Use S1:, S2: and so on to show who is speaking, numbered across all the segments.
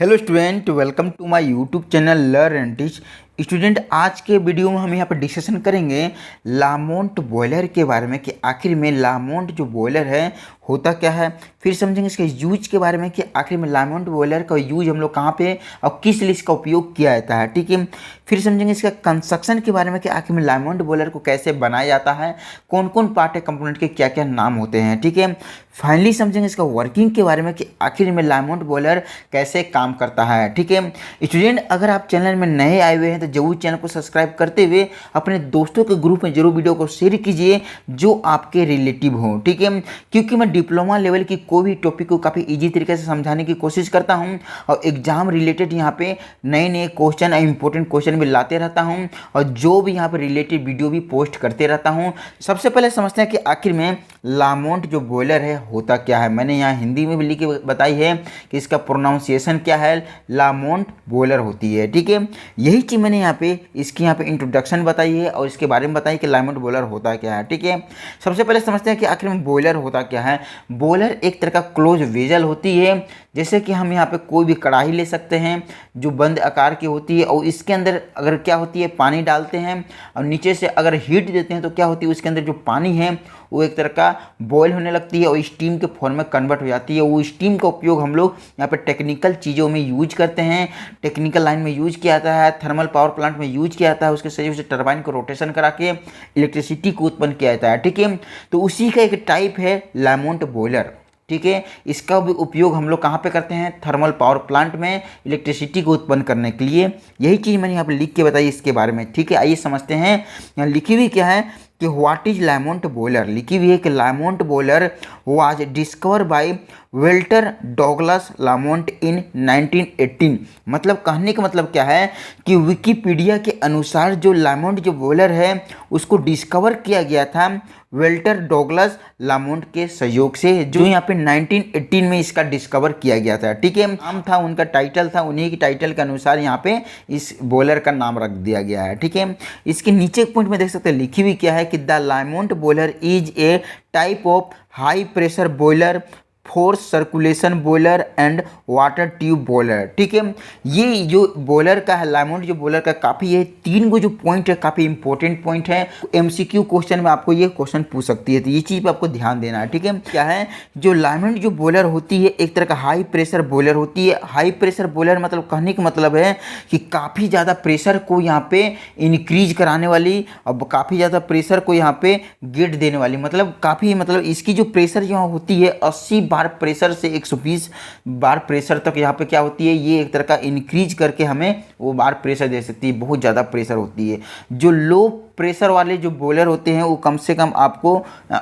S1: Hello student, welcome to my YouTube channel learn and teach. Student, आज के video में हम यहाँ पर डिस्कशन करेंगे लामोंट बॉयलर के बारे में कि आखिर में लामोंट जो बॉयलर है होता क्या है। फिर समझेंगे इसके यूज के बारे में कि आखिर में लामोंट बॉयलर का यूज हम लोग कहाँ पे और किस लिए इसका उपयोग किया जाता है, ठीक है। फिर समझेंगे इसका कंस्ट्रक्शन के बारे में कि आखिर में लामोंट बॉयलर को कैसे बनाया जाता है, कौन कौन पार्ट है, कंपोनेंट के क्या क्या नाम होते हैं, ठीक है। फाइनली समझेंगे इसका वर्किंग के बारे में कि आखिर में लामोंट बॉयलर कैसे काम करता है, ठीक है। स्टूडेंट, अगर आप चैनल में नए आए हुए हैं तो जरूर चैनल को सब्सक्राइब करते हुए अपने दोस्तों के ग्रुप में जरूर वीडियो को शेयर कीजिए जो आपके रिलेटिव हो, ठीक है। क्योंकि मैं डिप्लोमा लेवल की कोई भी टॉपिक को काफ़ी इजी तरीके से समझाने की कोशिश करता हूं और एग्जाम रिलेटेड यहाँ पे नए नए क्वेश्चन और इंपॉर्टेंट क्वेश्चन भी लाते रहता हूं और जो भी यहाँ पे रिलेटेड वीडियो भी पोस्ट करते रहता हूं। सबसे पहले समझते हैं कि आखिर में लामोंट जो बॉयलर है होता क्या है। मैंने यहाँ हिंदी में भी लिख के बताई है कि इसका प्रोनाउंसिएशन क्या है, लामोंट बॉयलर होती है, ठीक है। यही चीज़ मैंने यहाँ पे इसकी यहाँ पे इंट्रोडक्शन बताई है और इसके बारे में बताई कि लामोंट बॉयलर होता क्या है, ठीक है। सबसे पहले समझते हैं कि आखिर में बॉयलर होता क्या है। बॉयलर एक तरह का क्लोज वेजल होती है, जैसे कि हम यहाँ पे कोई भी कढ़ाई ले सकते हैं जो बंद आकार की होती है और इसके अंदर अगर क्या होती है पानी डालते हैं और नीचे से अगर हीट देते हैं तो क्या होती है उसके अंदर जो पानी है वो एक तरह का बॉयल होने लगती है और स्टीम के फॉर्म में कन्वर्ट हो जाती है। वो स्टीम का उपयोग हम लोग यहाँ पे टेक्निकल चीज़ों में यूज करते हैं, टेक्निकल लाइन में यूज किया जाता है, थर्मल पावर प्लांट में यूज किया जाता है। उसके सहयोग से टरबाइन को रोटेशन करा के इलेक्ट्रिसिटी को उत्पन्न किया जाता है, ठीक है। तो उसी का एक टाइप है लामोंट बॉयलर, ठीक है। इसका भी उपयोग हम लोग कहाँ पे करते हैं, थर्मल पावर प्लांट में इलेक्ट्रिसिटी को उत्पन्न करने के लिए। यही चीज़ मैंने यहाँ पे लिख के बताई इसके बारे में, ठीक है। आइए समझते हैं यहाँ लिखी हुई क्या है कि व्हाट इज लामोंट बॉयलर। लिखी हुई है कि Lamont boiler was discover by Walter Douglas Lamont in 1918। मतलब कहने का मतलब क्या है कि विकिपीडिया के अनुसार जो लामोंट जो बॉयलर है उसको डिस्कवर किया गया था वेल्टर डॉगलस लामोंट के सहयोग से, जो यहाँ पे 1918 में इसका डिस्कवर किया गया था, ठीक है। नाम था उनका, टाइटल था, उन्हीं की टाइटल के अनुसार यहाँ पे इस बॉयलर का नाम रख दिया गया है, ठीक है। इसके नीचे पॉइंट में देख सकते हैं लिखी हुई क्या है कि the Lamont boiler is a type of high pressure boiler, force circulation boiler and water tube boiler, ठीक है। ये जो बॉयलर का है लामोंट जो बॉयलर का काफ़ी ये तीन को जो पॉइंट है काफ़ी इंपॉर्टेंट पॉइंट है। एमसीक्यू क्वेश्चन में आपको ये क्वेश्चन पूछ सकती है, तो ये चीज़ पे आपको ध्यान देना है, ठीक है। क्या है जो लामोंट जो बॉयलर होती है एक तरह का हाई प्रेशर बॉयलर होती है। हाई प्रेशर बॉयलर मतलब कहने का मतलब है कि काफ़ी ज़्यादा प्रेशर को यहाँ पे इंक्रीज कराने वाली और काफ़ी ज़्यादा प्रेशर को यहाँ पे गेट देने वाली, मतलब काफ़ी मतलब इसकी जो प्रेशर यहाँ होती है 80 बार प्रेशर से 120 बार प्रेशर तक यहाँ पे क्या होती है ये एक तरह का इंक्रीज करके हमें वो बार प्रेशर दे सकती है। बहुत ज़्यादा प्रेशर होती है। जो लो प्रेशर वाले जो बॉयलर होते हैं वो कम से कम आपको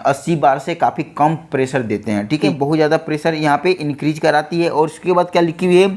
S1: 80 बार से काफ़ी कम प्रेशर देते हैं, ठीक है। बहुत ज़्यादा प्रेशर यहाँ पे इंक्रीज कराती है। और उसके बाद क्या लिखी हुई है,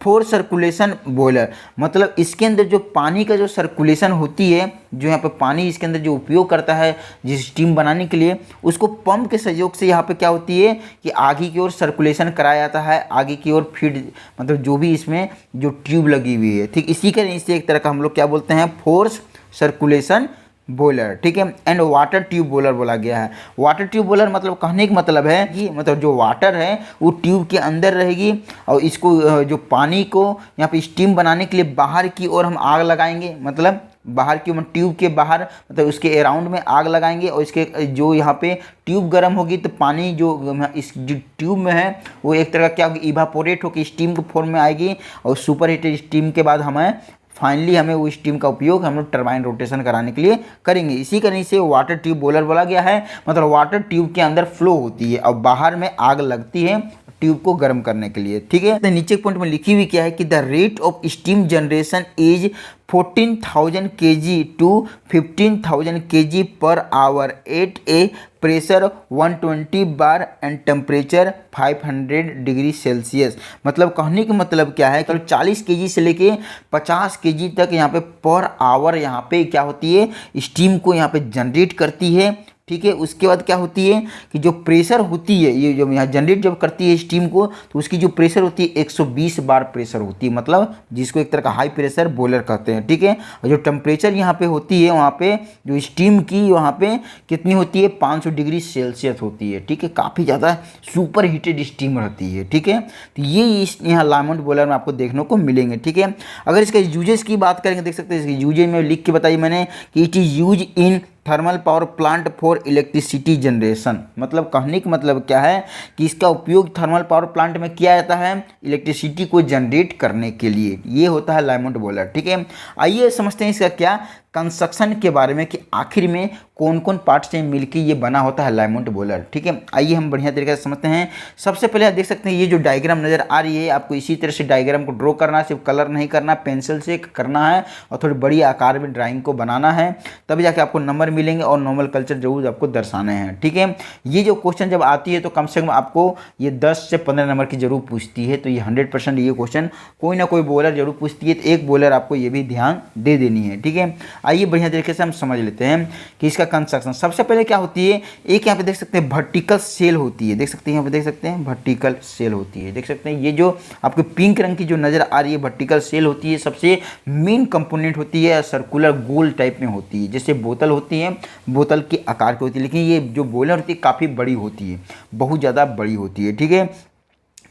S1: फोर सर्कुलेशन बॉयलर, मतलब इसके अंदर जो पानी का जो सर्कुलेशन होती है, जो यहाँ पे पानी इसके अंदर जो उपयोग करता है जिस स्टीम बनाने के लिए, उसको पंप के सहयोग से यहाँ पे क्या होती है कि आगे की ओर सर्कुलेशन कराया जाता है, आगे की ओर फीड मतलब जो भी इसमें जो ट्यूब लगी हुई है, ठीक। इसी के नीचे एक तरह का हम लोग क्या बोलते हैं फोर्स सर्कुलेशन बॉयलर, ठीक है। एंड वाटर ट्यूब बॉयलर बोला गया है। वाटर ट्यूब बॉयलर मतलब कहने का मतलब है कि मतलब जो वाटर है वो ट्यूब के अंदर रहेगी और इसको जो पानी को यहाँ पे स्टीम बनाने के लिए बाहर की ओर हम आग लगाएंगे, मतलब बाहर की ट्यूब के बाहर मतलब उसके अराउंड में आग लगाएंगे और इसके जो यहाँ पे ट्यूब गर्म होगी तो पानी जो इस जो ट्यूब में है वो एक तरह का क्या होगी इवापोरेट होकर स्टीम के फॉर्म में आएगी और सुपर हीटेड स्टीम के बाद हमें वो स्टीम का उपयोग हम लोग टरबाइन रोटेशन कराने के लिए करेंगे। इसी कारण से वाटर ट्यूब बॉयलर बोला गया है। मतलब वाटर ट्यूब के अंदर फ्लो होती है और बाहर में आग लगती है ट्यूब को गर्म करने के लिए, ठीक है। तो नीचे पॉइंट में लिखी हुई क्या है कि the rate of steam generation is 14,000 kg to 15,000 kg per hour at a pressure 120 bar and temperature 500 degree Celsius. मतलब कहने का मतलब क्या है कि 40 kg से लेके 50 kg तक यहाँ पे पर आवर यहाँ पे क्या होती है स्टीम को यहाँ पे जनरेट करती है, ठीक है। उसके बाद क्या होती है कि जो प्रेशर होती है, ये जब यहाँ जनरेट जब करती है स्टीम को, तो उसकी जो प्रेशर होती है 120 बार प्रेशर होती है, मतलब जिसको एक तरह का हाई प्रेशर बॉयलर कहते हैं, ठीक है। और जो टेम्परेचर यहाँ पे होती है, वहाँ पे जो स्टीम की वहाँ पे कितनी होती है, 500 डिग्री सेल्सियस होती है, ठीक है। काफ़ी ज़्यादा सुपर हीटेड स्टीम रहती है, ठीक है। तो ये इस यहाँ लामोंट बॉयलर में आपको देखने को मिलेंगे, ठीक है। अगर इसके यूजेस की बात करेंगे, देख सकते हैं इसके यूजेज में लिख के बताइए मैंने कि it is use in thermal power plant for electricity generation. मतलब कहने का मतलब क्या है कि इसका उपयोग थर्मल पावर प्लांट में किया जाता है इलेक्ट्रिसिटी को जनरेट करने के लिए। ये होता है लामोंट बॉयलर, ठीक है। आइए समझते हैं इसका क्या कंस्ट्रक्शन के बारे में कि आखिर में कौन कौन पार्ट से मिलकर ये बना होता है लामोंट बॉयलर, ठीक है। आइए हम बढ़िया तरीके से समझते हैं। सबसे पहले आप देख सकते हैं ये जो डायग्राम नज़र आ रही है, आपको इसी तरह से डायग्राम को ड्रॉ करना है, सिर्फ कलर नहीं करना, पेंसिल से करना है और थोड़ी बड़ी आकार में ड्राइंग को बनाना है, तभी जाके आपको नंबर मिलेंगे और नॉर्मल कल्चर जरूर आपको दर्शाने हैं, ठीक है। ये जो क्वेश्चन जब आती है तो कम से कम आपको ये 10 से 15 नंबर की जरूर पूछती है, तो ये 100% ये क्वेश्चन कोई ना कोई बॉयलर जरूर पूछती है, तो एक बॉयलर आपको ये भी ध्यान दे देनी है, ठीक है। आइए बढ़िया तरीके से हम समझ लेते हैं कि इसका कंस्ट्रक्शन सबसे पहले क्या होती है। एक यहाँ पे देख सकते हैं वर्टिकल सेल होती है, देख सकते हैं यहाँ पे देख सकते हैं वर्टिकल सेल होती है, देख सकते हैं ये जो आपके पिंक रंग की जो नजर आ रही है वर्टिकल सेल होती है, सबसे मेन कंपोनेंट होती है, सर्कुलर गोल टाइप में होती है, जैसे बोतल होती है, बोतल के आकार की होती है, लेकिन ये जो बॉयलर होती है काफ़ी बड़ी होती है, बहुत ज़्यादा बड़ी होती है, ठीक है।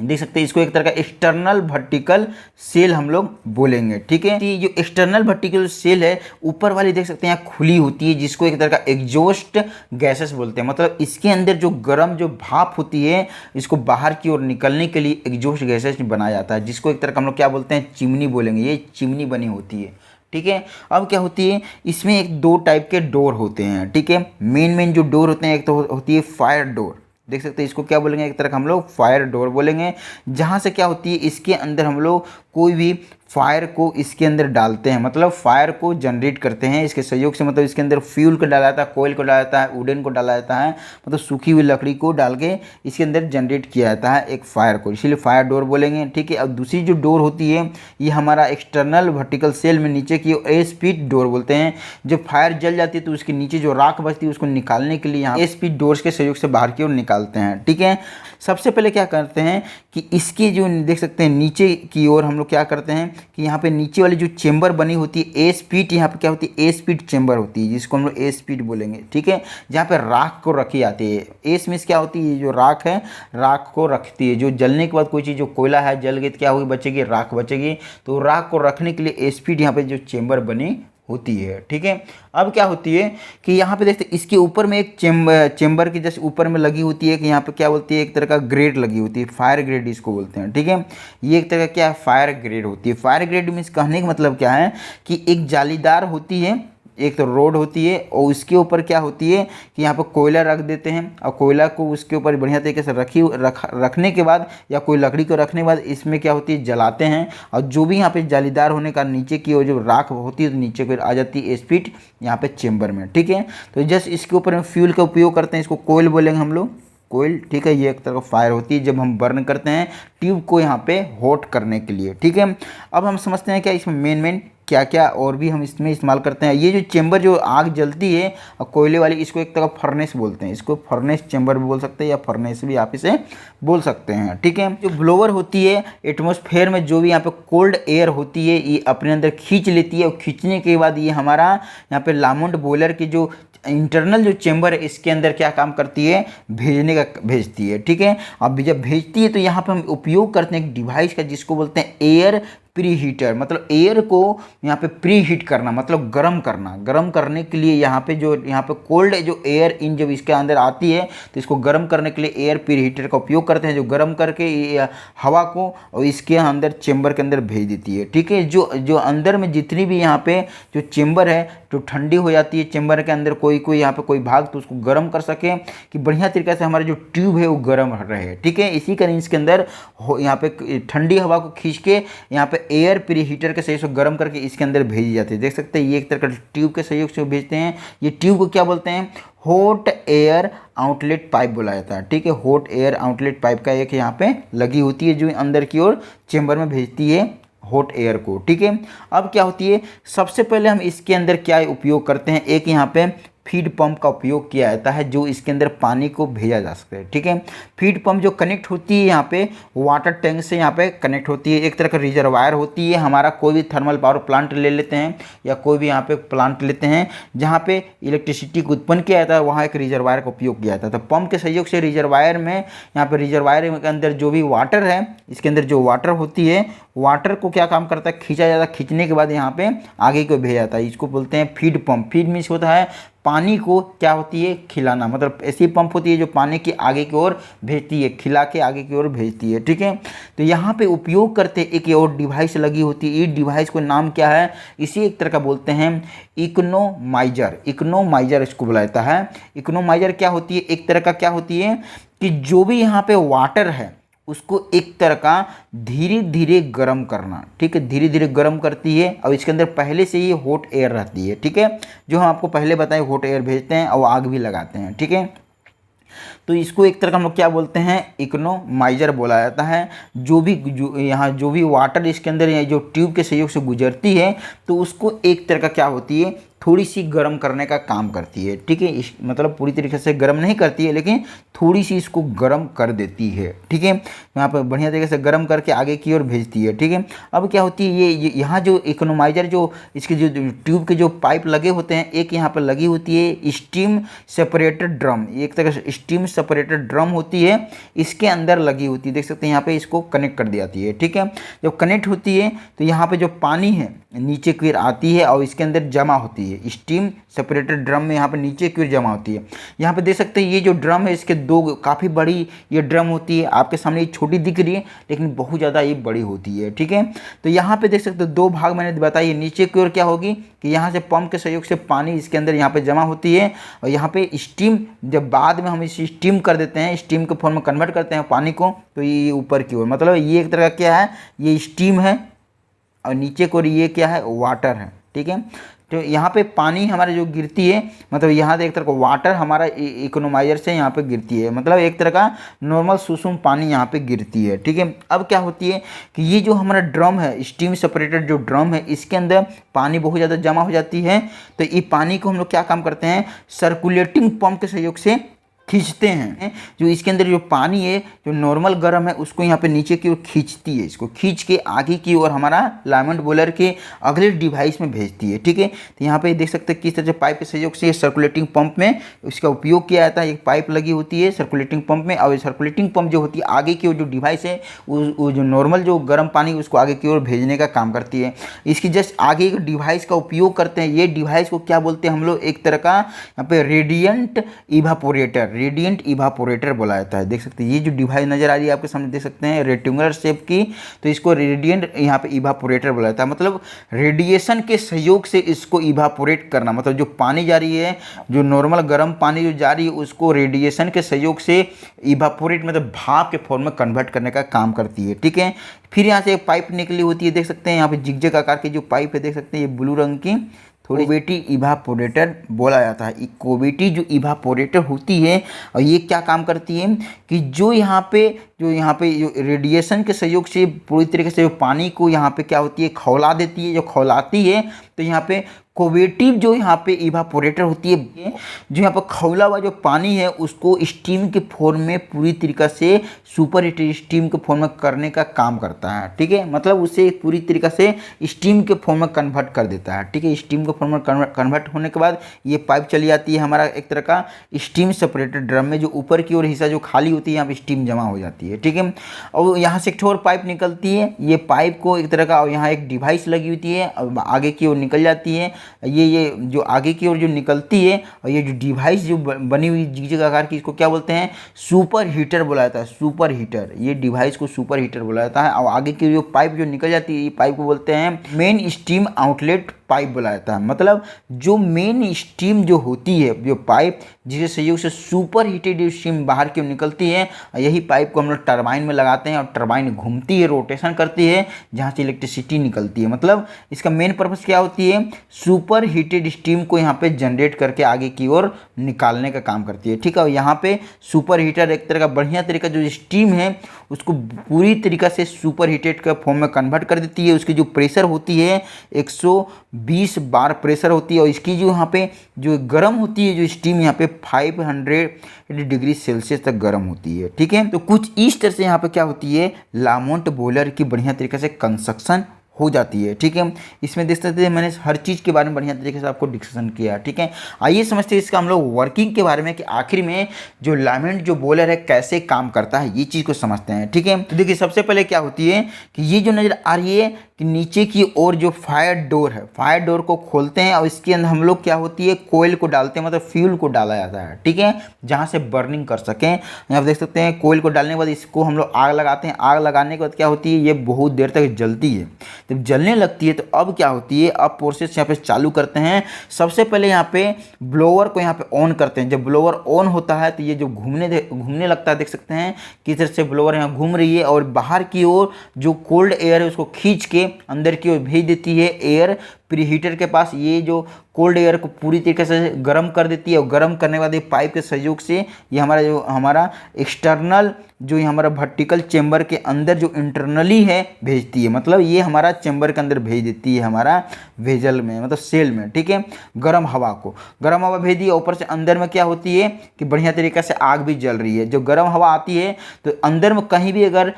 S1: देख सकते हैं इसको एक तरह का एक्सटर्नल वर्टिकल सेल हम लोग बोलेंगे, ठीक है। ये जो एक्सटर्नल वर्टिकल सेल है ऊपर वाली देख सकते हैं यहाँ खुली होती है, जिसको एक तरह का एग्जॉस्ट गैसेस बोलते हैं, मतलब इसके अंदर जो गर्म जो भाप होती है इसको बाहर की ओर निकलने के लिए एग्जॉस्ट गैसेस बनाया जाता है, जिसको एक तरह का हम लोग क्या बोलते हैं, चिमनी बोलेंगे। ये चिमनी बनी होती है, ठीक है। अब क्या होती है इसमें एक दो टाइप के डोर होते हैं, ठीक है। मेन जो डोर होते हैं, एक तो होती है फायर डोर, देख सकते हैं इसको क्या बोलेंगे, एक तरह का हम लोग फायर डोर बोलेंगे, जहाँ से क्या होती है इसके अंदर हम लोग कोई भी फायर को इसके अंदर डालते हैं, मतलब फायर को जनरेट करते हैं इसके सहयोग से, मतलब इसके अंदर फ्यूल को डाला जाता है, कोयल को डाला जाता है, वुडन को डाला जाता है, मतलब सूखी हुई लकड़ी को डाल के इसके अंदर जनरेट किया जाता है एक फायर को, इसीलिए फायर डोर बोलेंगे, ठीक है। अब दूसरी जो डोर होती है ये हमारा एक्सटर्नल वर्टिकल सेल में नीचे की एस्पिड डोर बोलते हैं। जब फायर जल जाती है तो उसके नीचे जो राख बचती है उसको निकालने के लिए यहाँ एस्पिड डोर्स के सहयोग से बाहर की ओर निकालते हैं, ठीक है। सबसे पहले क्या करते हैं कि इसके जो देख सकते हैं नीचे की ओर हम लोग क्या करते हैं कि यहाँ पे नीचे वाली जो चेंबर बनी होती है ए स्पीड, यहाँ पे क्या होती है ए स्पीड चेंबर होती है, जिसको हम लोग ए स्पीड बोलेंगे, ठीक है। जहाँ पे राख को रखी जाती है, एस मीन्स क्या होती है, जो राख है राख को रखती है, जो जलने के बाद कोई चीज़ जो कोयला है जल गई तो क्या होगी, बचेगी राख बचेगी, तो राख को रखने के लिए ए स्पीड यहाँ पे जो चेंबर बनी होती है, ठीक है। अब क्या होती है कि यहाँ पे देखते हैं इसके ऊपर में एक चेंबर के जैसे ऊपर में लगी होती है कि यहाँ पे क्या बोलती है, एक तरह का ग्रेड लगी होती है, फायर ग्रेड इसको बोलते हैं, ठीक है। ये एक तरह का क्या है, फायर ग्रेड होती है। फायर ग्रेड मीन्स कहने का मतलब क्या है कि एक जालीदार होती है, एक तो रोड होती है और उसके ऊपर क्या होती है कि यहाँ पर कोयला रख देते हैं और कोयला को उसके ऊपर बढ़िया तरीके से रखने के बाद या कोई लकड़ी को रखने के बाद इसमें क्या होती है जलाते हैं, और जो भी यहाँ पे जालीदार होने का नीचे की ओर जो राख होती है तो नीचे को आ जाती है स्पीड यहाँ पे चेम्बर में, ठीक है। तो जस्ट इसके ऊपर हम फ्यूल का उपयोग करते हैं, इसको कोयल बोलेंगे हम लोग, कोयल, ठीक है। ये एक तरह का फायर होती है जब हम बर्न करते हैं ट्यूब को यहाँ पे हॉट करने के लिए, ठीक है। अब हम समझते हैं क्या इसमें मेन क्या क्या और भी हम इसमें इस्तेमाल करते हैं। ये जो चेंबर जो आग जलती है और कोयले वाली, इसको एक तरह का फर्नेस बोलते हैं, इसको फर्नेस चेंबर भी बोल सकते हैं या फर्नेस भी आप इसे बोल सकते हैं, ठीक है। जो ब्लोअर होती है एटमॉस्फेयर में जो भी यहाँ पे कोल्ड एयर होती है ये अपने अंदर खींच लेती है, और खींचने के बाद ये हमारा यहाँ पे लामोंट बॉयलर की जो इंटरनल जो चेंबर है इसके अंदर क्या काम करती है, भेजती है, ठीक है। अब जब भेजती है तो यहाँ पे हम उपयोग करते हैं एक डिवाइस का जिसको बोलते हैं एयर प्री हीटर, मतलब एयर को यहाँ पे प्री हीट करना, मतलब गर्म करना। गर्म करने के लिए यहाँ पे कोल्ड जो एयर इन जब इसके अंदर आती है तो इसको गर्म करने के लिए एयर प्री हीटर का उपयोग करते हैं, जो गर्म करके हवा को और इसके अंदर चेंबर के अंदर भेज देती है, ठीक है। जो अंदर में जितनी भी यहाँ पे जो चेंबर है जो ठंडी हो जाती है चेंबर के अंदर कोई यहाँ पे कोई भाग, तो उसको गर्म कर सके कि बढ़िया तरीके से हमारा जो ट्यूब है वो गर्म रहे, ठीक है। इसी कारण इसके अंदर यहाँ पे ठंडी हवा को खींच के यहाँ पे एयर प्री हीटर के सहयोग से गर्म करके इसके अंदर भेजी जाती है। देख सकते हैं ये एक तरह का ट्यूब के सहयोग से भेजते हैं। ये ट्यूब को क्या बोलते हैं, हॉट एयर आउटलेट पाइप बोला जाता है, ठीक है। हॉट एयर आउटलेट पाइप का एक यहाँ पे लगी होती है जो अंदर की ओर चेंबर में भेजती है हॉट एयर को, ठीक है। अब क्या होती है, सबसे पहले हम इसके अंदर क्या उपयोग करते हैं, एक यहाँ पे फीड पंप का उपयोग किया जाता है जो इसके अंदर पानी को भेजा जा सकता है। ठीक है, फीड पंप जो कनेक्ट होती है यहाँ पे वाटर टैंक से यहाँ पे कनेक्ट होती है, एक तरह का रिजर्वायर होती है। हमारा कोई भी थर्मल पावर प्लांट ले लेते हैं या कोई भी यहाँ पे प्लांट लेते हैं जहाँ पे इलेक्ट्रिसिटी को उत्पन्न किया जाता है, वहाँ एक रिजर्वायर का उपयोग किया जाता है। तो पंप के सहयोग से रिजर्वायर में, यहाँ पे रिजर्वायर के अंदर जो भी वाटर है, इसके अंदर जो वाटर होती है, वाटर को क्या काम करता है, खींचा जाता है, खींचने के बाद यहाँ पे आगे को भेजा जाता है। इसको बोलते हैं फीड पंप। फीड मीन्स होता है पानी को क्या होती है, खिलाना, मतलब ऐसी पंप होती है जो पानी की आगे की ओर भेजती है, खिला के आगे की ओर भेजती है। ठीक है, तो यहाँ पे उपयोग करते एक और डिवाइस लगी होती है। इस डिवाइस को नाम क्या है, इसी एक तरह का बोलते हैं इकोनोमाइजर। इकोनोमाइजर इसको बुलाया जाता है। इकोनोमाइजर क्या होती है, एक तरह का क्या होती है कि जो भी यहाँ पे वाटर है उसको एक तरह का धीरे धीरे गर्म करना। ठीक है, धीरे धीरे गर्म करती है और इसके अंदर पहले से ही हॉट एयर रहती है। ठीक है, जो हम आपको पहले बताए हॉट एयर भेजते हैं और आग भी लगाते हैं। ठीक है, तो इसको एक तरह का हम लोग क्या बोलते हैं, इकोनोमाइजर बोला जाता है। जो भी वाटर इसके अंदर जो ट्यूब के सहयोग से गुजरती है तो उसको एक तरह का क्या होती है, थोड़ी सी गर्म करने का काम करती है। ठीक है, मतलब पूरी तरीके से गर्म नहीं करती है लेकिन थोड़ी सी इसको गर्म कर देती है। ठीक है, यहाँ पर बढ़िया तरीके से गर्म करके आगे की ओर भेजती है। ठीक है, अब क्या होती है, ये यहाँ जो इकोनोमाइजर जो इसके जो ट्यूब के जो पाइप लगे होते हैं, एक यहाँ पर लगी होती है स्टीम सेपरेटर ड्रम, एक तरह से स्टीम सेपरेटर ड्रम होती है, इसके अंदर लगी होती है। देख सकते हैं यहाँ पे इसको कनेक्ट कर दी जाती है। ठीक है, जब कनेक्ट होती है तो यहाँ पे जो पानी है नीचे की ओर आती है और इसके अंदर जमा होती है। स्टीम सेपरेटर ड्रम में यहाँ पे नीचे की ओर जमा होती है। यहाँ पे देख सकते हैं ये जो ड्रम है इसके दो काफ़ी बड़ी ये ड्रम होती है। आपके सामने ये छोटी दिख रही है लेकिन बहुत ज़्यादा ये बड़ी होती है। ठीक है, तो यहाँ पे देख सकते हो दो भाग मैंने बताया। नीचे की ओर क्या होगी कि यहाँ से पंप के सहयोग से पानी इसके अंदर यहाँ पे जमा होती है और यहाँ पे स्टीम, जब बाद में हम इसे स्टीम कर देते हैं, स्टीम के फॉर्म में कन्वर्ट करते हैं पानी को, तो ये ऊपर की ओर, मतलब ये एक तरह का क्या है, ये स्टीम है और नीचे को ये क्या है, वाटर है। ठीक है, तो यहाँ पे पानी हमारे जो गिरती है, मतलब यहाँ से एक तरह का वाटर हमारा इकोनोमाइजर से यहाँ पे गिरती है, मतलब एक तरह का नॉर्मल सुसुम पानी यहाँ पे गिरती है। ठीक है, अब क्या होती है कि ये जो हमारा ड्रम है, स्टीम सेपरेटेड जो ड्रम है, इसके अंदर पानी बहुत ज़्यादा जमा हो जाती है। तो ये पानी को हम लोग क्या काम करते हैं, सर्कुलेटिंग पंप के सहयोग से खींचते हैं। जो इसके अंदर जो पानी है जो नॉर्मल गर्म है उसको यहाँ पे नीचे की ओर खींचती है, इसको खींच के आगे की ओर हमारा लामेंट बॉयलर के अगले डिवाइस में भेजती है। ठीक है, तो यहाँ पे देख सकते हैं किस तरह से पाइप के सहयोग से सर्कुलेटिंग पंप में इसका उपयोग किया जाता है। एक पाइप लगी होती है सर्कुलेटिंग पंप में और सर्कुलेटिंग पंप जो होती है आगे की ओर जो डिवाइस है वो जो नॉर्मल जो गर्म पानी उसको आगे की ओर भेजने का काम करती है। इसकी जस्ट आगे एक डिवाइस का उपयोग करते हैं। ये डिवाइस को क्या बोलते हैं हम लोग, एक तरह का यहाँ पे रेडियंट इवापोरेटर बोला जाता है। देख सकते हैं ये जो डिवाइस नजर आ रही है आपके सामने, देख सकते हैं रेक्टेंगुलर शेप की, तो इसको रेडियंट यहाँ पे इवापोरेटर बोला जाता है। मतलब रेडिएशन के सहयोग से इसको इवापोरेट करना, मतलब जो पानी जा रही है, जो नॉर्मल गर्म पानी जो जा रही है उसको रेडिएशन के सहयोग से इवापोरेट, मतलब भाप के फॉर्म में कन्वर्ट करने का काम करती है। ठीक है, फिर यहाँ से एक पाइप निकली होती है, देख सकते हैं यहाँ पे जिगजैग आकार की जो पाइप है, देख सकते हैं ये ब्लू रंग की, कोवेटी इवापोरेटर बोला जाता है। कोवेटी जो इवापोरेटर होती है और ये क्या काम करती है कि जो यहाँ पे जो रेडिएशन के सहयोग से पूरी तरीके से पानी को यहाँ पे क्या होती है, खौला देती है। जो खौलाती है तो यहाँ पे कोवेटिव जो यहाँ पे इवापोरेटर होती है, जो यहाँ पर खौला हुआ जो पानी है उसको स्टीम के फॉर्म में पूरी तरीक़ा से सुपर हीटेड स्टीम के फॉर्म में करने का काम करता है। ठीक है, मतलब उसे पूरी तरीक़ा से स्टीम के फॉर्म में कन्वर्ट कर देता है। ठीक है, स्टीम के फॉर्म में कन्वर्ट होने के बाद ये पाइप चली जाती है हमारा एक तरह का स्टीम सेपरेटेड ड्रम में, जो ऊपर की ओर हिस्सा जो खाली होती है यहाँ पर स्टीम जमा हो जाती है। ठीक है, और यहाँ से एक और पाइप निकलती है, ये पाइप को एक तरह का, और यहाँ एक डिवाइस लगी होती है और आगे की ओर निकल जाती है। ये जो आगे की ओर जो निकलती है और ये जो डिवाइस जो बनी हुई जिगजैग आकार की, इसको क्या बोलते हैं, सुपर हीटर बोला जाता है। सुपर हीटर, ये डिवाइस को सुपर हीटर बोला जाता है। और आगे की जो पाइप जो निकल जाती है, ये पाइप को बोलते हैं मेन स्टीम आउटलेट पाइप बोला जाता है। मतलब जो मेन स्टीम जो होती है, जो पाइप जिसके सहयोग से सुपर हीटेड स्टीम बाहर की ओर निकलती है, यही पाइप को हम लोग टरबाइन में लगाते हैं और टरबाइन घूमती है, रोटेशन करती है, जहाँ से इलेक्ट्रिसिटी निकलती है। मतलब इसका मेन पर्पस क्या होती है, सुपर हीटेड स्टीम को यहाँ पे जनरेट करके आगे की ओर निकालने का काम करती है। ठीक है, और यहाँ पे सुपर हीटर एक तरह का बढ़िया तरीका जो स्टीम है उसको पूरी तरीका से सुपर हीटेड का फॉर्म में कन्वर्ट कर देती है। उसकी जो प्रेशर होती है 120 बार प्रेशर होती है और इसकी जो यहाँ पे जो गर्म होती है जो स्टीम यहाँ पे 500 डिग्री सेल्सियस तक गर्म होती है। ठीक है, तो कुछ इस तरह से यहाँ पे क्या होती है, लामोंट बॉयलर की बढ़िया तरीके से कंस्ट्रक्शन हो जाती है। ठीक है, इसमें देख सकते हैं मैंने हर चीज़ के बारे में बढ़िया तरीके से आपको डिस्कशन किया। ठीक है, आइए समझते हैं इसका हम लोग वर्किंग के बारे में कि आखिर में जो लामोंट जो बॉयलर है कैसे काम करता है, ये चीज़ को समझते हैं। ठीक है, तो देखिए सबसे पहले क्या होती है कि ये जो नज़र आ रही है कि नीचे की ओर जो फायर डोर है, फायर डोर को खोलते हैं और इसके अंदर हम लोग क्या होती है, कोयल को डालते हैं, मतलब फ्यूल को डाला जाता है। ठीक है, जहाँ से बर्निंग कर सकें। यहाँ देख सकते हैं कोयल को डालने के बाद इसको हम लोग आग लगाते हैं। आग लगाने के बाद क्या होती है, ये बहुत देर तक जलती है। जब जलने लगती है तो अब क्या होती है, अब प्रोसेस यहाँ पे चालू करते हैं। सबसे पहले यहाँ पे ब्लोअर को यहाँ पे ऑन करते हैं। जब ब्लोअर ऑन होता है तो ये जो घूमने लगता है, देख सकते हैं किस तरह से ब्लोअर यहाँ घूम रही है और बाहर की ओर जो कोल्ड एयर है उसको खींच के अंदर की ओर भेज देती है एयर प्रीहीटर के पास। ये जो कोल्ड एयर को पूरी तरीके से गर्म कर देती है और गर्म करने के बाद ये पाइप के सहयोग से ये हमारा एक्सटर्नल जो ये हमारा वर्टिकल चेंबर के अंदर जो इंटरनली है भेजती है, मतलब ये हमारा चेंबर के अंदर भेज देती है हमारा वेजल में, मतलब सेल में। ठीक है, गर्म हवा भेज दी। ऊपर से अंदर में क्या होती है कि बढ़िया तरीके से आग भी जल रही है। जो गर्म हवा आती है तो अंदर में कहीं भी अगर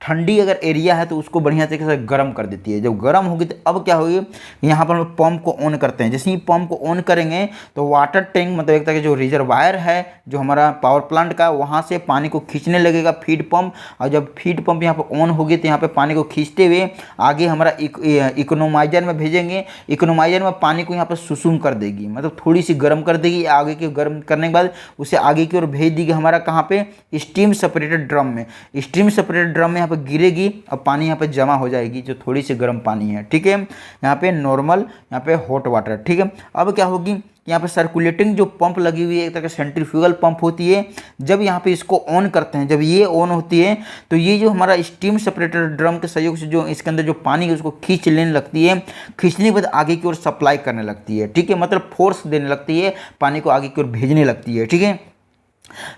S1: ठंडी अगर एरिया है तो उसको बढ़िया तरीके से गर्म कर देती है। जब गर्म होगी तो अब क्या होगी, यहाँ पर हम पंप को ऑन करते हैं। जैसे ही पंप को ऑन करेंगे तो वाटर टैंक, मतलब एक तरह का जो रिजर्वायर है जो हमारा पावर प्लांट का, वहाँ से पानी को खींचने लगेगा फीड पंप। और जब फीड पंप यहाँ पर ऑन होगी तो यहाँ पर पानी को खींचते हुए आगे हमारा इकोनोमाइजर में भेजेंगे। इकोनोमाइजर में पानी को यहाँ पर सुसुम कर देगी, मतलब थोड़ी सी गर्म कर देगी। आगे की गर्म करने के बाद उसे आगे की ओर भेज देगी हमारा कहाँ पे, स्टीम सेपरेटर ड्रम में। स्टीम सेपरेटर ड्रम में यहाँ पे गिरेगी और पानी यहाँ पे जमा हो जाएगी, जो थोड़ी सी गर्म पानी है। ठीक है, यहाँ पे नॉर्मल, यहाँ पे हॉट वाटर। ठीक है, अब क्या होगी, यहाँ पे सर्कुलेटिंग जो पंप लगी हुई है, एक तरह का सेंट्रीफ्यूगल पंप होती है। जब यहाँ पे इसको ऑन करते हैं, जब ये ऑन होती है तो ये जो हमारा स्टीम सेपरेटर ड्रम के सहयोग से जो इसके अंदर जो पानी है उसको खींच लेने लगती है। खींचने के बाद आगे की ओर सप्लाई करने लगती है। ठीक है, मतलब फोर्स देने लगती है, पानी को आगे की ओर भेजने लगती है। ठीक है,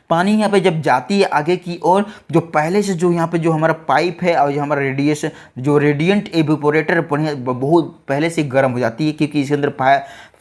S1: पानी यहाँ पे जब जाती है आगे की ओर, जो पहले से जो यहाँ पे जो हमारा पाइप है और जो हमारा रेडिएशन जो रेडिएंट एवेपोरेटर बहुत पहले से गर्म हो जाती है, क्योंकि इसके अंदर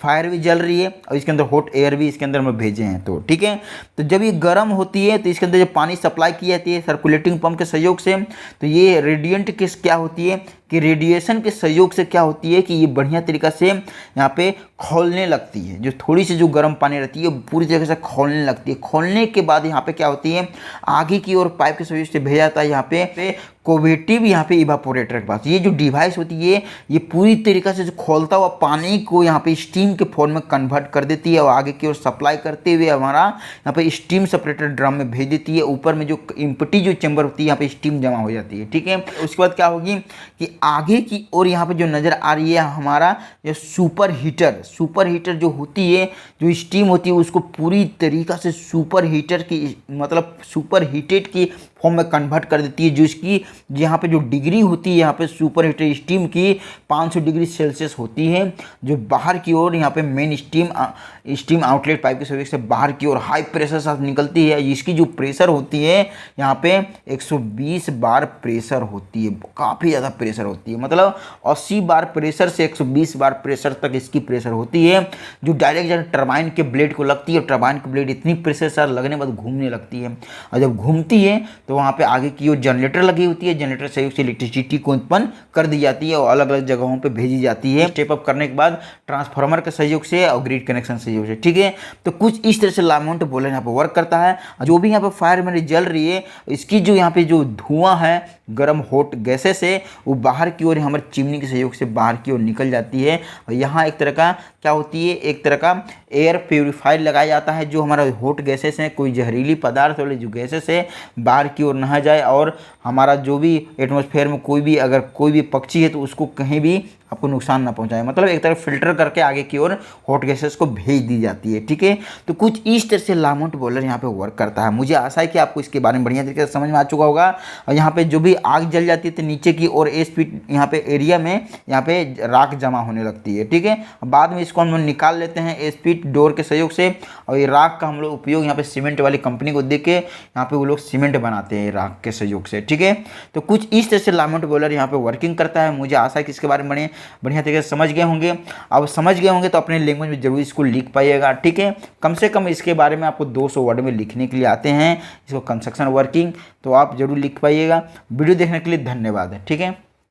S1: फायर भी जल रही है और इसके अंदर हॉट एयर भी इसके अंदर में भेजे हैं। तो ठीक है, तो जब ये गर्म होती है तो इसके अंदर जब पानी सप्लाई की जाती है सर्कुलेटिंग पंप के सहयोग से, तो ये रेडिएंट किस क्या होती है कि रेडिएशन के सहयोग से क्या होती है कि ये बढ़िया तरीक़ा से यहाँ पे खौलने लगती है। जो थोड़ी सी जो गर्म पानी रहती है पूरी तरीके से खौलने लगती है। खौलने के बाद यहाँ पे क्या होती है, आगे की ओर पाइप के सहयोग से भेजा जाता है यहाँ पे कोवेटिव यहाँ पे इवापोरेटर के पास। ये जो डिवाइस होती है ये पूरी तरीके से जो खोलता हुआ पानी को यहाँ पे स्टीम के फॉर्म में कन्वर्ट कर देती है और आगे की ओर सप्लाई करते हुए हमारा यहाँ पे स्टीम सेपरेटर ड्रम में भेज देती है। ऊपर में जो इम्पटी जो चैम्बर होती है यहाँ पे स्टीम जमा हो जाती है। ठीक है, उसके बाद क्या होगी कि आगे की ओर यहाँ पे जो नज़र आ रही है हमारा जो सुपर हीटर जो होती है, जो स्टीम होती है उसको पूरी तरीक़ा से सुपर हीटर की, मतलब सुपर हीटेड की फॉर्म में कन्वर्ट कर देती है। जो इसकी यहाँ पे जो डिग्री होती है यहाँ पे सुपर हीटर स्टीम की 500 डिग्री सेल्सियस होती है। जो बाहर की ओर यहाँ पे मेन स्टीम आउटलेट पाइप के सहयोग से बाहर की ओर हाई प्रेशर साथ निकलती है। इसकी जो प्रेशर होती है यहाँ पे 120 बार प्रेशर होती है, काफ़ी ज़्यादा प्रेशर होती है, मतलब 80 बार प्रेशर से 120 बार प्रेशर तक इसकी प्रेशर होती है। जो डायरेक्ट जब टरबाइन के ब्लेड को लगती है और टरबाइन की ब्लेड इतनी प्रेशर सर लगने के बाद घूमने लगती है और जब घूमती है तो वहाँ पे आगे की ओर जनरेटर लगी होती है। जनरेटर सहयोग से इलेक्ट्रिसिटी को उत्पन्न कर दी जाती है और अलग अलग जगहों पे भेजी जाती है। स्टेप अप करने के बाद ट्रांसफार्मर के सहयोग से और ग्रिड कनेक्शन सहयोग से। ठीक है, तो कुछ इस तरह से लामोंट बॉयलर यहाँ पे वर्क करता है। जो भी यहाँ पे फायर मेरी जल रही है, इसकी जो यहाँ पे जो धुआं है गर्म हॉट गैसेस से वो बाहर की ओर हमारे चिमनी के सहयोग से बाहर की ओर निकल जाती है। और यहाँ एक तरह का क्या होती है, एक तरह का एयर प्योरीफायर लगाया जाता है। जो हमारा हॉट गैसेस हैं, कोई जहरीली पदार्थ वाले जो गैसेस है बाहर की ओर ना जाए और हमारा जो भी एटमॉस्फेयर में कोई भी पक्षी है तो उसको कहीं भी आपको नुकसान ना पहुंचाए, मतलब एक तरफ फिल्टर करके आगे की ओर हॉट गैसेस को भेज दी जाती है। ठीक है, तो कुछ इस तरह से लामोंट बॉयलर यहाँ पे वर्क करता है। मुझे आशा है कि आपको इसके बारे में बढ़िया तरीके से समझ में आ चुका होगा। और यहाँ पे जो भी आग जल जाती है तो नीचे की और स्पीड यहाँ पे एरिया में यहाँ पे राख जमा होने लगती है। ठीक है, बाद में इसको हम लोग निकाल लेते हैं स्पीड डोर के सहयोग से, और ये राख का हम लोग उपयोग यहाँ पे सीमेंट वाली कंपनी को दे के यहाँ पे वो लोग सीमेंट बनाते हैं राख के सहयोग से। ठीक है, तो कुछ इस तरह से लामोंट बॉयलर यहाँ पे वर्किंग करता है। मुझे आशा है कि इसके बारे में बढ़िया तरीके से समझ गए होंगे। अब समझ गए होंगे तो अपने लैंग्वेज में जरूर इसको लिख पाइएगा। ठीक है, कम से कम इसके बारे में आपको 200 वर्ड में लिखने के लिए आते हैं इसको, कंस्ट्रक्शन वर्किंग, तो आप जरूर लिख पाइएगा। वीडियो देखने के लिए धन्यवाद। ठीक है।